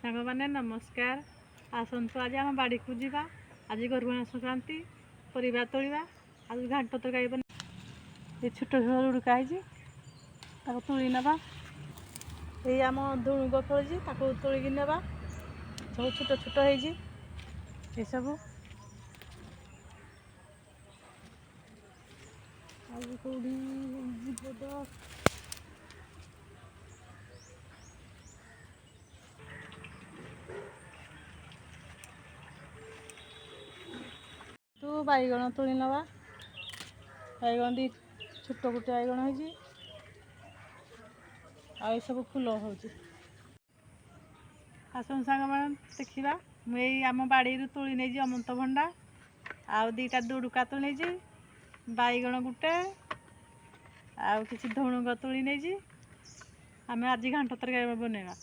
सांग मैंने नमस्कार। आसतु आज आम बाड़ी को जावा। आज गरुण संक्रांति परिवा तोड़ा। आज घाट तरकारी बना ये छोट छोट उड़काई तुली नवा। ये आम धुणुग फड़ी तोलिकी नवा। सब छोट छोट हो सब आज कौड़ी तू बैगण तुली नवा। बैगण दी छोट गोटे बैगण हो सब फूल हो आसन सांग मान देखा। मुझे आम बाड़ी तुली नहीं अमृतभंडा आउ दीटा दुड़ुका तुली बैगण गुटे आउ किसी धुणुग तुली नहीं आम आज घांट तरकारी बनवा।